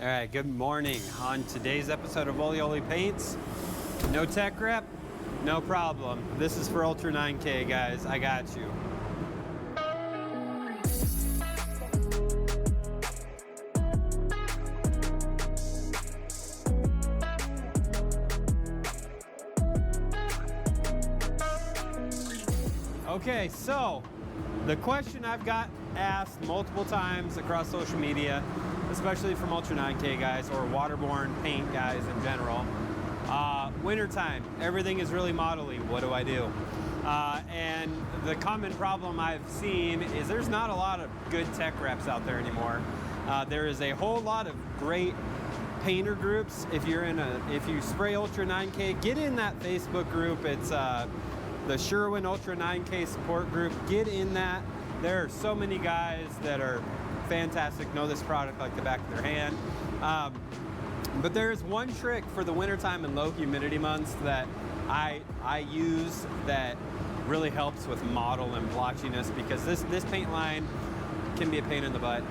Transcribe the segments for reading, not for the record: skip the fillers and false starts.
All right, good morning. On today's episode of Oli Oli Paints, no tech rep, no problem. This is for Ultra 9K, guys. I got you. Okay, so the question I've got asked multiple times across social media, especially from Ultra 9K guys or waterborne paint guys in general. Wintertime, everything is really modelly. What do I do? And the common problem I've seen is there's not a lot of good tech reps out there anymore. There is a whole lot of great painter groups. If you spray Ultra 9K, get in that Facebook group. It's the Sherwin Ultra 9K support group. Get in that. There are so many guys that are fantastic, know this product like the back of their hand. But there's one trick for the wintertime and low humidity months that I use that really helps with model and blotchiness, because this paint line can be a pain in the butt,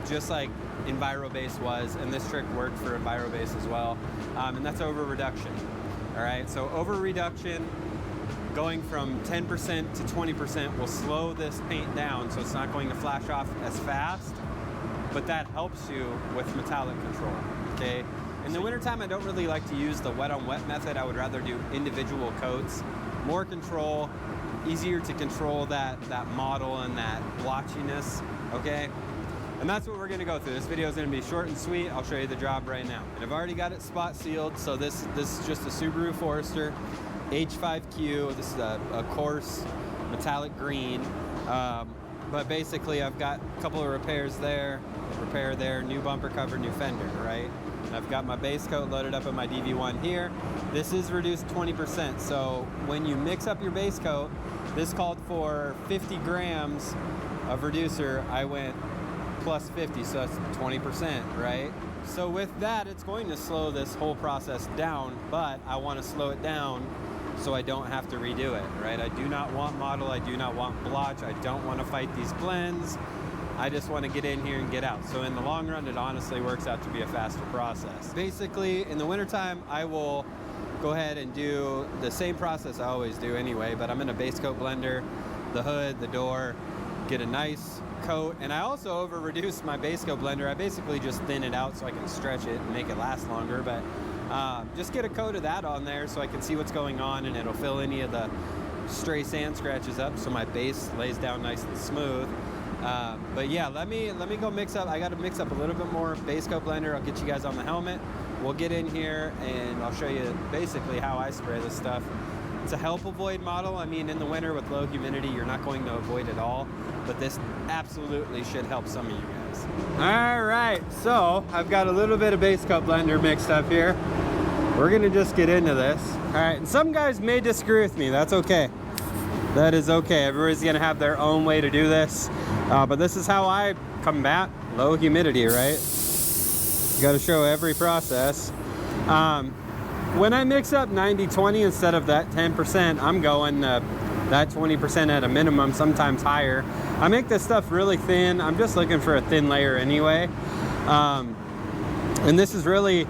just like EnviroBase was, and this trick worked for EnviroBase as well, and that's over reduction. All right, so over reduction, going from 10% to 20% will slow this paint down, so it's not going to flash off as fast, but that helps you with metallic control, okay? In the wintertime, I don't really like to use the wet on wet method. I would rather do individual coats, more control, easier to control that model and that blotchiness, okay? And that's what we're gonna go through. This video is gonna be short and sweet. I'll show you the job right now. And I've already got it spot sealed, so this is just a Subaru Forester H5Q. This is a coarse metallic green. But basically I've got a couple of repairs there, repair there, new bumper cover, new fender, right? And I've got my base coat loaded up in my DV1 here. This is reduced 20%. So when you mix up your base coat, this called for 50 grams of reducer. I went plus 50, so that's 20%, right? So with that, it's going to slow this whole process down, but I want to slow it down so I don't have to redo it, right? I do not want model, I do not want blotch, I don't want to fight these blends. I just want to get in here and get out. So in the long run, it honestly works out to be a faster process. Basically, in the wintertime, I will go ahead and do the same process I always do anyway, but I'm in a base coat blender, the hood, the door, get a nice coat, and I also over reduce my base coat blender. I basically just thin it out so I can stretch it and make it last longer, but just get a coat of that on there so I can see what's going on, and it'll fill any of the stray sand scratches up so my base lays down nice and smooth. But yeah, let me go mix up. I got to mix up a little bit more base coat blender. I'll get you guys on the helmet. We'll get in here and I'll show you basically how I spray this stuff. To help avoid model, I mean, in the winter with low humidity, you're not going to avoid it all, but this absolutely should help some of you guys. All right, so I've got a little bit of base coat blender mixed up here. We're gonna just get into this. All right, and some guys may disagree with me. That's okay. That is okay. Everybody's gonna have their own way to do this, but this is how I combat low humidity, right? You gotta show every process. When I mix up 90-20 instead of that 10%, I'm going that 20% at a minimum, sometimes higher. I make this stuff really thin. I'm just looking for a thin layer anyway. And this is really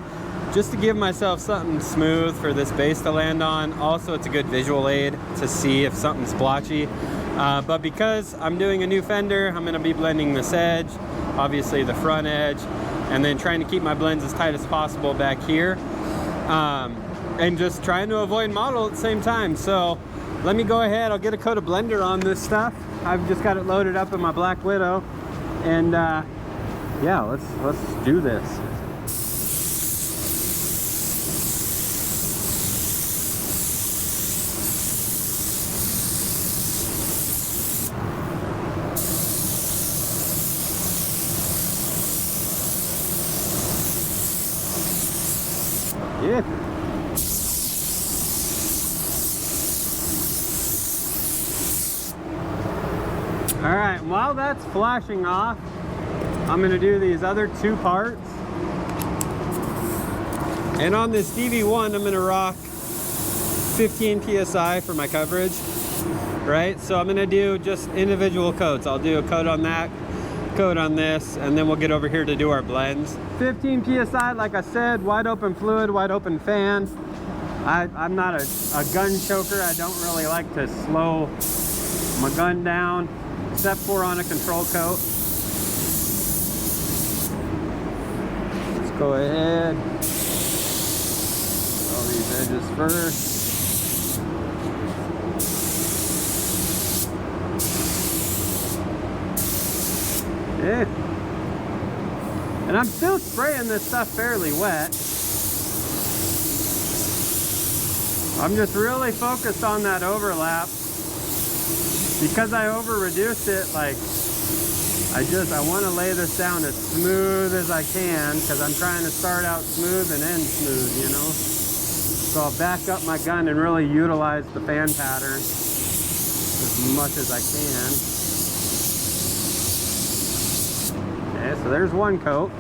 just to give myself something smooth for this base to land on. Also, it's a good visual aid to see if something's blotchy. But because I'm doing a new fender, I'm gonna be blending this edge, obviously the front edge, and then trying to keep my blends as tight as possible back here. And just trying to avoid model at the same time. So let me go ahead, I'll get a coat of blender on this stuff. I've just got it loaded up in my Black Widow. And yeah, let's do this. Yeah. All right, while that's flashing off, I'm gonna do these other two parts. And on this DV1, I'm gonna rock 15 PSI for my coverage, right? So I'm gonna do just individual coats. I'll do a coat on that coat on this, and then we'll get over here to do our blends. 15 psi, like I said, wide open fluid, wide open fan. I'm not a gun choker. I don't really like to slow my gun down, except for on a control coat. Let's go ahead. All these edges first. Yeah. And I'm still spraying this stuff fairly wet. I'm just really focused on that overlap. Because I over reduced it, like, I want to lay this down as smooth as I can, because I'm trying to start out smooth and end smooth, you know. So I'll back up my gun and really utilize the fan pattern as much as I can. Okay, so there's one coat.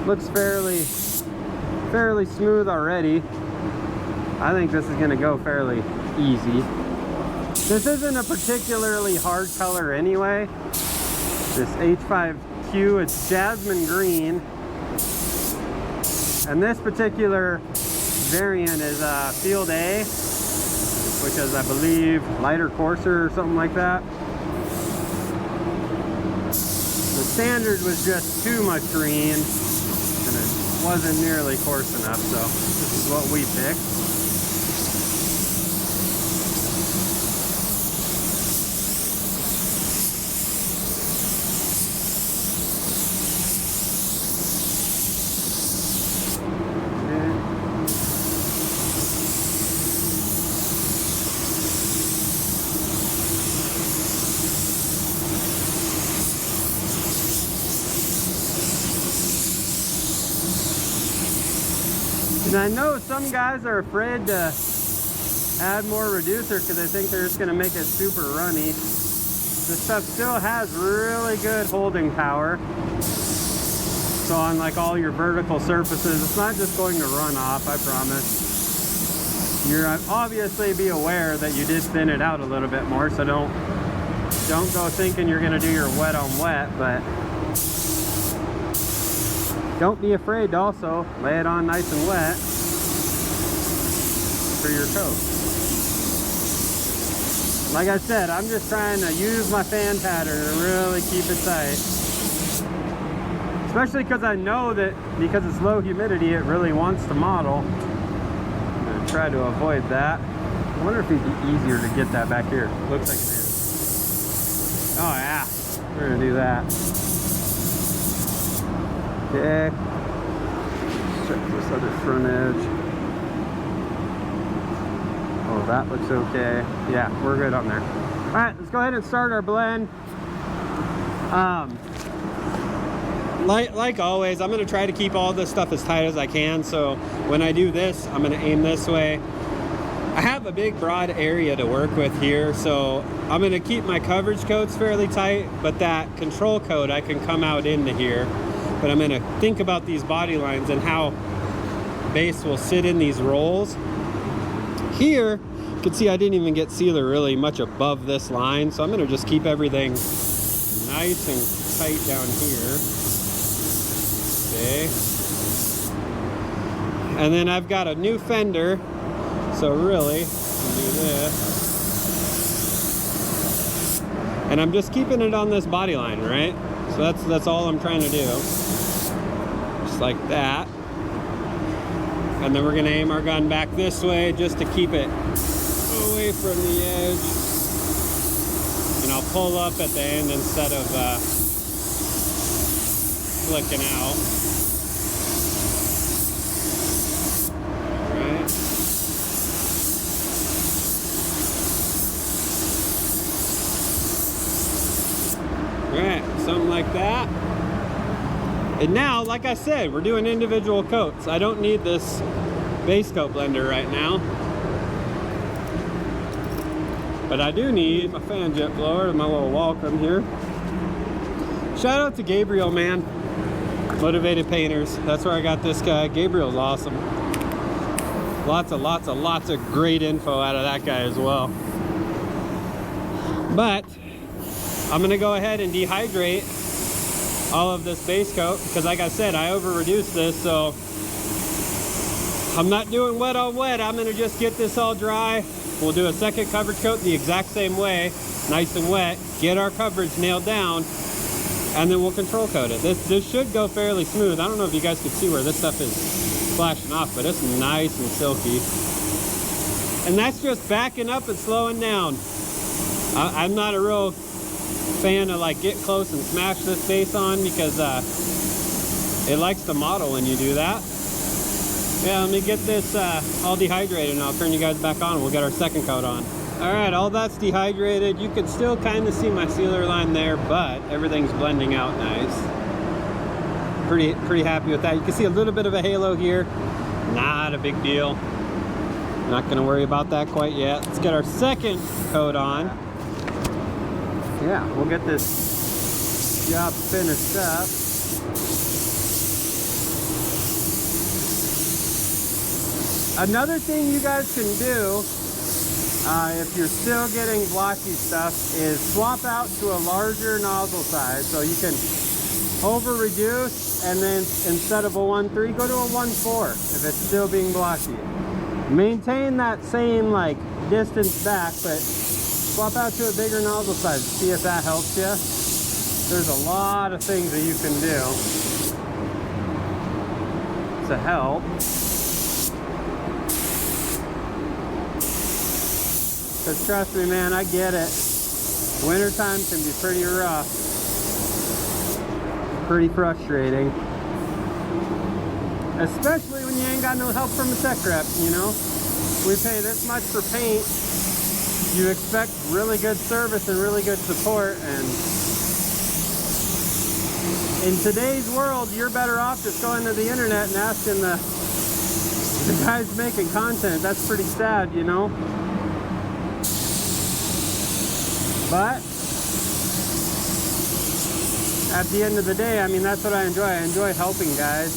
Looks fairly smooth already. I think this is gonna go fairly easy. This isn't a particularly hard color anyway. This H5Q, it's jasmine green. And this particular variant is Field A, which is, I believe, lighter coarser or something like that. The standard was just too much green, and it wasn't nearly coarse enough, so this is what we picked. And I know some guys are afraid to add more reducer because they think they're just going to make it super runny. This stuff still has really good holding power. So on like all your vertical surfaces, it's not just going to run off, I promise. You're obviously be aware that you did thin it out a little bit more, so don't go thinking you're going to do your wet on wet, but don't be afraid to also lay it on nice and wet for your coat. Like I said, I'm just trying to use my fan pattern and really keep it tight. Especially because I know that because it's low humidity, it really wants to model. I'm going to try to avoid that. I wonder if it'd be easier to get that back here. Looks like it is. Oh yeah, we're going to do that. Okay, check this other front edge. Oh, that looks okay. Yeah, we're good on there. All right, let's go ahead and start our blend. Like always, I'm gonna try to keep all this stuff as tight as I can. So when I do this, I'm gonna aim this way. I have a big broad area to work with here, so I'm gonna keep my coverage coats fairly tight, but that control coat, I can come out into here. But I'm gonna think about these body lines and how base will sit in these rolls. Here, you can see I didn't even get sealer really much above this line, so I'm gonna just keep everything nice and tight down here. Okay. And then I've got a new fender, so really, I can do this. And I'm just keeping it on this body line, right? So that's all I'm trying to do. Just like that. And then we're gonna aim our gun back this way just to keep it away from the edge. And I'll pull up at the end instead of flicking out. Alright. Alright, something like that. And now, like I said, we're doing individual coats. I don't need this base coat blender right now. But I do need my fan jet blower and my little welcome here. Shout out to Gabriel, man. Motivated Painters. That's where I got this guy. Gabriel's awesome. Lots of great info out of that guy as well. But I'm gonna go ahead and dehydrate all of this base coat, because like I said, I over reduced this, so I'm not doing wet on wet. I'm gonna just get this all dry. We'll do a second coverage coat the exact same way, nice and wet, get our coverage nailed down, and then we'll control coat it. This should go fairly smooth. I don't know if you guys can see where this stuff is flashing off, but it's nice and silky. And that's just backing up and slowing down. I'm not a real fan of like get close and smash this base on, because it likes to model when you do that. Yeah, let me get this all dehydrated and I'll turn you guys back on and we'll get our second coat on. All right, all that's dehydrated. You can still kind of see my sealer line there, but everything's blending out nice. Pretty happy with that. You can see a little bit of a halo here. Not a big deal. Not gonna worry about that quite yet. Let's get our second coat on. Yeah, we'll get this job finished up. Another thing you guys can do, if you're still getting blotchy stuff, is swap out to a larger nozzle size. So you can over reduce, and then instead of a 1.3, go to a 1.4 if it's still being blotchy. Maintain that same like distance back, but swap out to a bigger nozzle size. See if that helps you. There's a lot of things that you can do to help. Because trust me, man, I get it. Wintertime can be pretty rough. Pretty frustrating. Especially when you ain't got no help from a tech rep, you know? We pay this much for paint. You expect really good service and really good support, and in today's world, you're better off just going to the internet and asking the guys making content. That's pretty sad, you know? But at the end of the day, I mean, that's what I enjoy. I enjoy helping guys,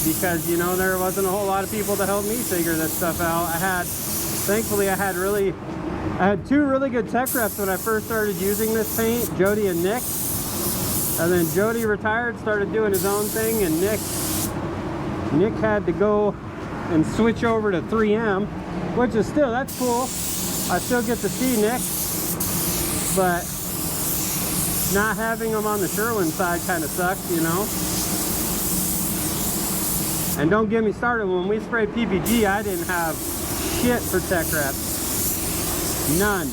because, you know, there wasn't a whole lot of people to help me figure this stuff out. Thankfully, I had two really good tech reps when I first started using this paint, Jody and Nick. And then Jody retired, started doing his own thing, and Nick had to go and switch over to 3M, which is still, that's cool. I still get to see Nick, but not having him on the Sherwin side kind of sucks, you know? And don't get me started, when we sprayed PPG, I didn't have shit for tech reps. None.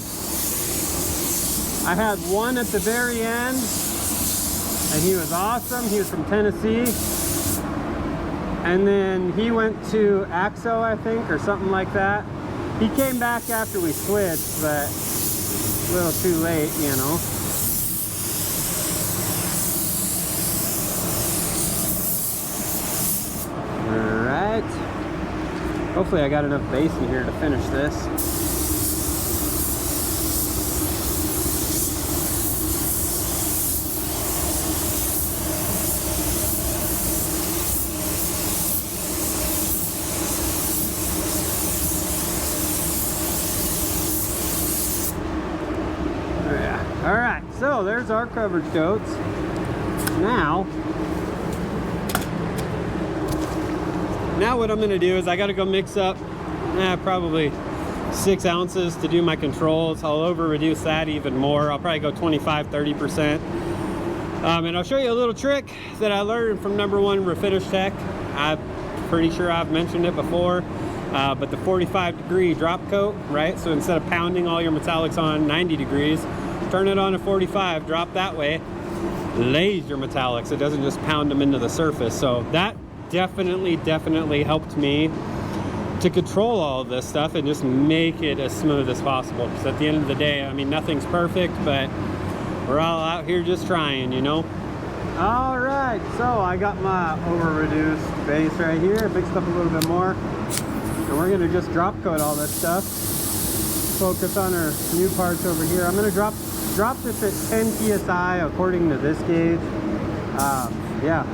I had one at the very end, and he was awesome. He was from Tennessee. And then he went to Axo, I think, or something like that. He came back after we switched, but a little too late, you know. All right. Hopefully I got enough base in here to finish this. All right, so there's our coverage coats. Now what I'm gonna do is I gotta go mix up probably 6 ounces to do my controls. I'll over reduce that even more. I'll probably go 25–30%. And I'll show you a little trick that I learned from #1 Refinish Tech. I'm pretty sure I've mentioned it before, but the 45-degree drop coat, right? So instead of pounding all your metallics on 90 degrees, turn it on to 45, drop that way, lays your metallics. It doesn't just pound them into the surface. So that definitely helped me to control all of this stuff and just make it as smooth as possible. Because at the end of the day, I mean, nothing's perfect, but we're all out here just trying, you know? All right, so I got my over-reduced base right here, mixed up a little bit more. And we're gonna just drop coat all this stuff. Focus on our new parts over here. I'm gonna drop this at 10 psi according to this gauge. Yeah.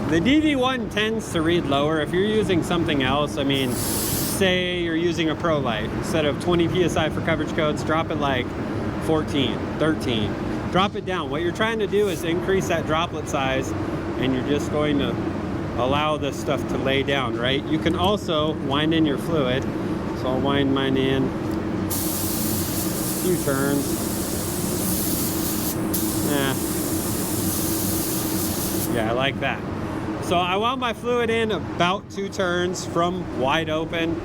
The DV1 tends to read lower. If you're using something else, I mean, say you're using a Pro Light, instead of 20 psi for coverage coats, drop it like 14, 13. drop it down. What you're trying to do is increase that droplet size, and you're just going to allow this stuff to lay down, right? You can also wind in your fluid. So I'll wind mine in a few turns. Yeah, I like that. So I want my fluid in about 2 turns from wide open.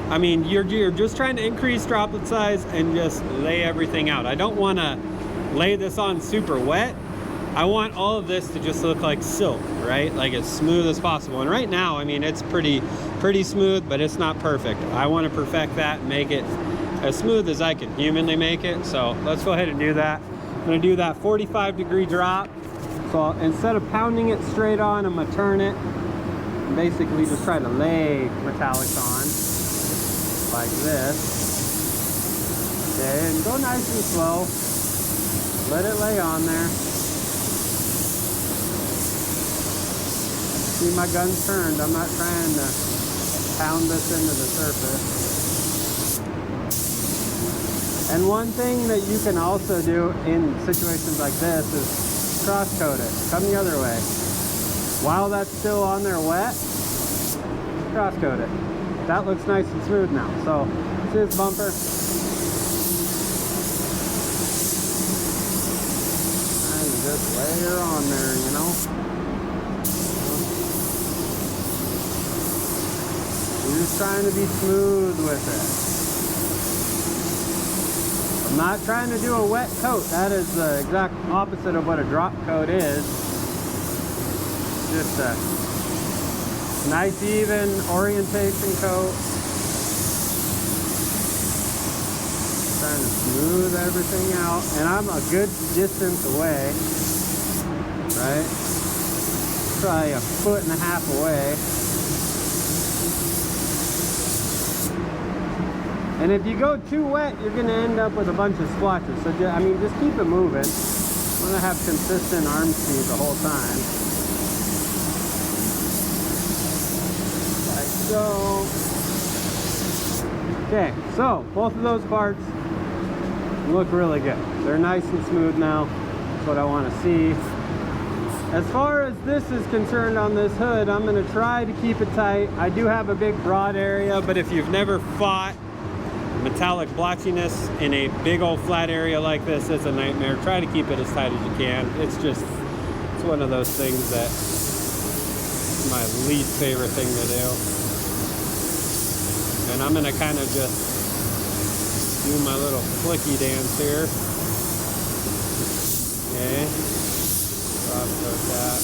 I mean, you're just trying to increase droplet size and just lay everything out. I don't want to lay this on super wet. I want all of this to just look like silk, right? Like as smooth as possible. And right now, I mean, it's pretty smooth, but it's not perfect. I want to perfect that and make it as smooth as I can humanly make it. So let's go ahead and do that. I'm going to do that 45-degree drop. So instead of pounding it straight on, I'm going to turn it and basically just try to lay metallics on like this. Okay, and go nice and slow. Let it lay on there. See, my gun's turned. I'm not trying to pound this into the surface. And one thing that you can also do in situations like this is cross coat it. Come the other way. While that's still on there wet, cross coat it. That looks nice and smooth now. So see this bumper? And just layer on there, you know. You're just trying to be smooth with it. I'm not trying to do a wet coat. That is the exact opposite of what a drop coat is. Just a nice even orientation coat. Trying to smooth everything out. And I'm a good distance away, right? Probably 1.5 feet away. And if you go too wet, you're going to end up with a bunch of splotches. So, I mean, just keep it moving. I'm going to have consistent arm speed the whole time. Like so. Okay, so both of those parts look really good. They're nice and smooth now. That's what I want to see. As far as this is concerned on this hood, I'm going to try to keep it tight. I do have a big broad area, but if you've never fought metallic blotchiness in a big old flat area like this, it's a nightmare. Try to keep it as tight as you can. It's one of those things that my least favorite thing to do. And I'm gonna kind of just do my little flicky dance here. Okay, cross coat that.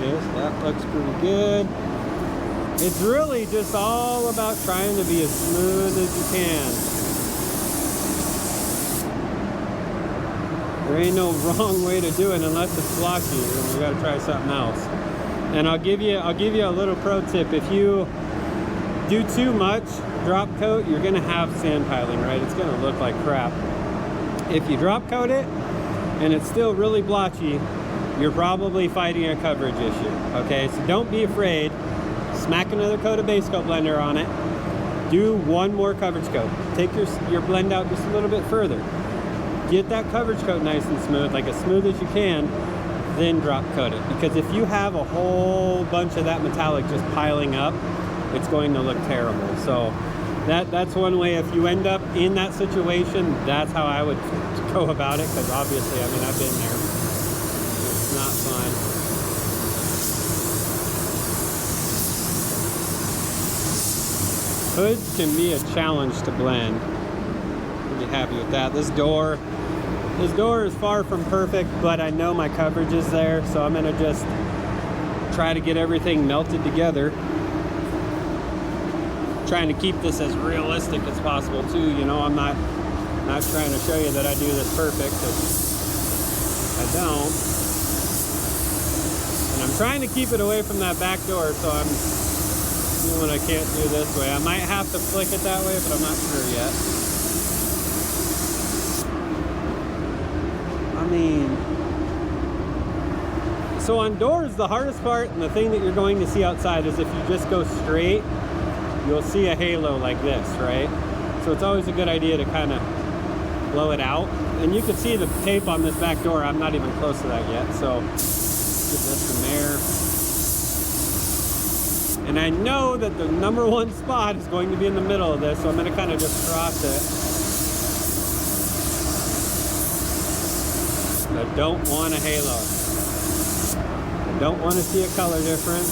Yes, that looks pretty good. It's really just all about trying to be as smooth as you can. There ain't no wrong way to do it unless it's blotchy, and you gotta try something else. And I'll give you a little pro tip. If you do too much drop coat, you're gonna have sand piling, right? It's gonna look like crap. If you drop coat it and it's still really blotchy, you're probably fighting a coverage issue, okay? So don't be afraid. Smack another coat of base coat blender on it. Do one more coverage coat. Take your blend out just a little bit further. Get that coverage coat nice and smooth, like as smooth as you can, then drop coat it. Because if you have a whole bunch of that metallic just piling up, it's going to look terrible. So that's one way. If you end up in that situation, that's how I would go about it, because obviously, I mean, I've been there. It's not fun. Hoods can be a challenge to blend. Pretty happy with that. This door is far from perfect, but I know my coverage is there, so I'm gonna just try to get everything melted together. Trying to keep this as realistic as possible too. You know, I'm not trying to show you that I do this perfect, 'cause I don't. And I'm trying to keep it away from that back door, so I'm doing what I can't do this way. I might have to flick it that way, but I'm not sure yet. I mean, so on doors, the hardest part and the thing that you're going to see outside is if you just go straight, you'll see a halo like this, right? So it's always a good idea to kind of blow it out. And you can see the tape on this back door. I'm not even close to that yet. So give this some air. And I know that the number one spot is going to be in the middle of this, so I'm going to kind of just cross it. I don't want a halo. I don't want to see a color difference.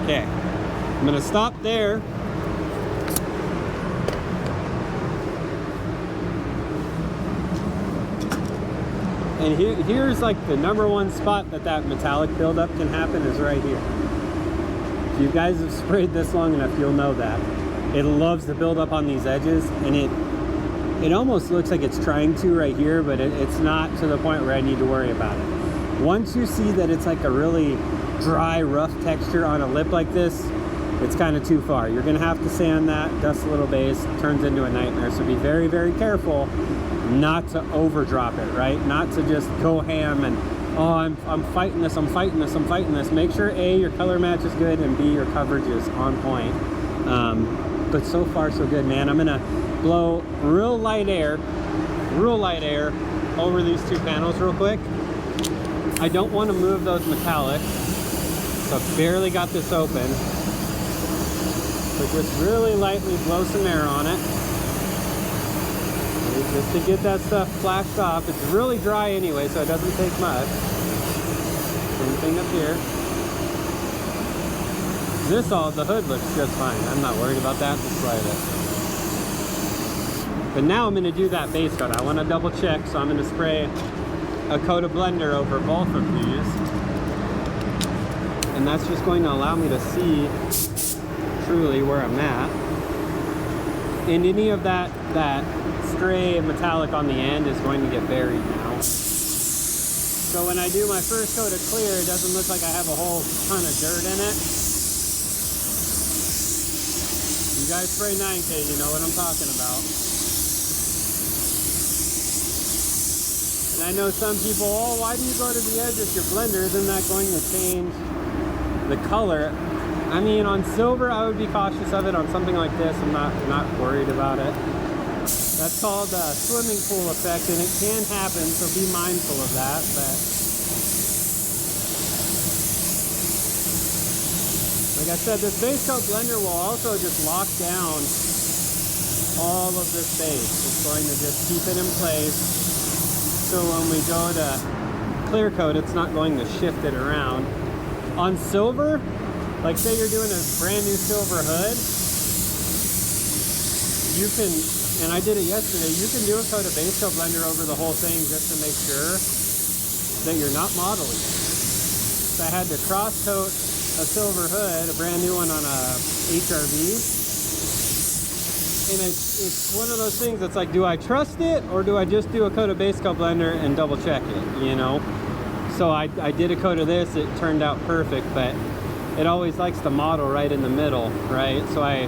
Okay, I'm gonna stop there. And here's like the number one spot that metallic buildup can happen is right here. If you guys have sprayed this long enough, you'll know that. It loves to build up on these edges, and it almost looks like it's trying to right here, but it's not to the point where I need to worry about it. Once you see that it's like a really dry, rough texture on a lip like this, it's kind of too far. You're gonna have to sand that, dust a little base, it turns into a nightmare. So be very, very careful not to overdrop it, right? Not to just go ham and, oh, I'm fighting this, I'm fighting this, I'm fighting this. Make sure A, your color match is good, and B, your coverage is on point. But so far so good, man. I'm gonna blow real light air over these two panels real quick. I don't want to move those metallics, so I've barely got this open. So just really lightly blow some air on it, just to get that stuff flashed off. It's really dry anyway, so it doesn't take much. Same thing up here. The hood looks just fine. I'm not worried about that. Just slide it. But now I'm going to do that base coat. I want to double check, so I'm going to spray a coat of blender over both of these. And that's just going to allow me to see truly where I'm at. And any of that stray metallic on the end is going to get buried now. So when I do my first coat of clear, it doesn't look like I have a whole ton of dirt in it. You guys spray 9K, you know what I'm talking about. And I know some people, oh, why do you go to the edge with your blender? Isn't that going to change the color? I mean, on silver, I would be cautious of it. On something like this, I'm not worried about it. That's called a swimming pool effect, and it can happen, so be mindful of that. But like I said, this base coat blender will also just lock down all of this base. It's going to just keep it in place. So when we go to clear coat, it's not going to shift it around. On silver, like say you're doing a brand new silver hood, you can, and I did it yesterday, you can do a coat of base coat blender over the whole thing just to make sure that you're not modeling. So I had to cross coat a silver hood, a brand new one on a HRV. And it's one of those things that's like, do I trust it or do I just do a coat of base coat blender and double check it, you know? So I did a coat of this, it turned out perfect, but it always likes to model right in the middle, right? So I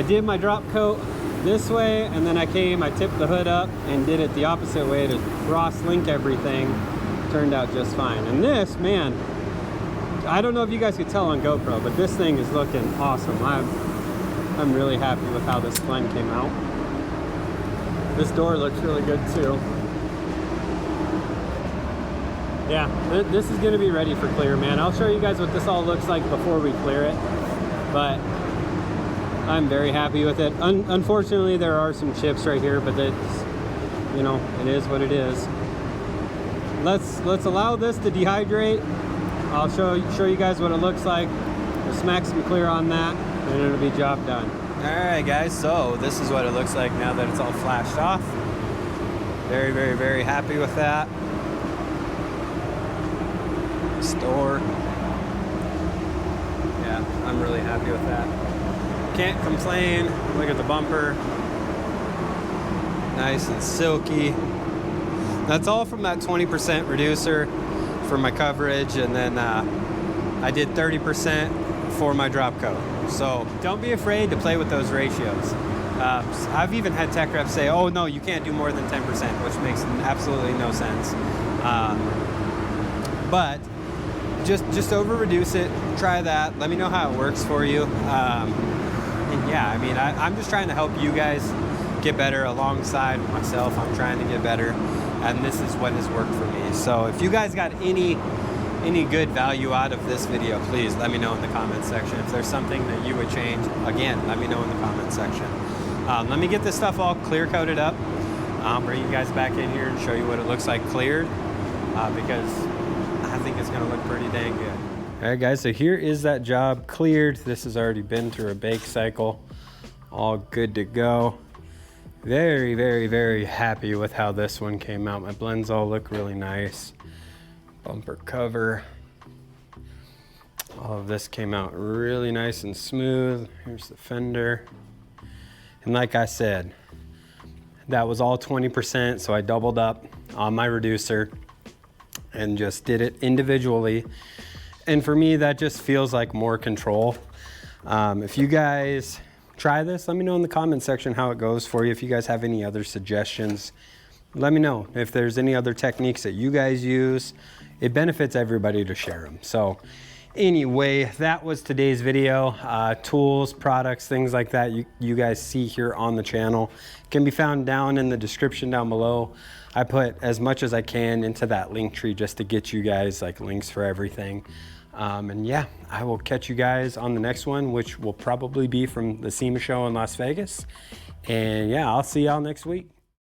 did my drop coat this way, and then I tipped the hood up and did it the opposite way to cross-link everything. Turned out just fine. And this, man, I don't know if you guys could tell on GoPro, but this thing is looking awesome. I'm really happy with how this blend came out. This door looks really good too. Yeah, this is gonna be ready for clear, man. I'll show you guys what this all looks like before we clear it, but I'm very happy with it. Unfortunately, there are some chips right here, but it's, you know, it is what it is. Let's allow this to dehydrate. I'll show you guys what it looks like. We'll smack some clear on that, and it'll be job done. All right, guys. So this is what it looks like now that it's all flashed off. Very, very, very happy with that. Store. Yeah, I'm really happy with that. Can't complain. Look at the bumper. Nice and silky. That's all from that 20% reducer for my coverage, and then I did 30% for my drop coat. So don't be afraid to play with those ratios. I've even had tech reps say, oh no, you can't do more than 10%, which makes absolutely no sense. But just over reduce it. Try that. Let me know how it works for you. And yeah, I mean, I'm just trying to help you guys get better alongside myself. I'm trying to get better, and this is what has worked for me. So if you guys got any good value out of this video, please let me know in the comments section. If there's something that you would change, again, let me know in the comments section. Let me get this stuff all clear coated up. I'll bring you guys back in here and show you what it looks like cleared, because I think it's gonna look pretty dang good. All right guys, so here is that job cleared. This has already been through a bake cycle. All good to go. Very, very, very happy with how this one came out. My blends all look really nice. Bumper cover. All of this came out really nice and smooth. Here's the fender. And like I said, that was all 20%, so I doubled up on my reducer and just did it individually. And for me, that just feels like more control. If you guys try this, let me know in the comment section how it goes for you. If you guys have any other suggestions, let me know. If there's any other techniques that you guys use, it benefits everybody to share them. So anyway, that was today's video. Tools, products, things like that you guys see here on the channel can be found down in the description down below. I put as much as I can into that link tree just to get you guys like links for everything. And yeah, I will catch you guys on the next one, which will probably be from the SEMA show in Las Vegas. And yeah, I'll see y'all next week.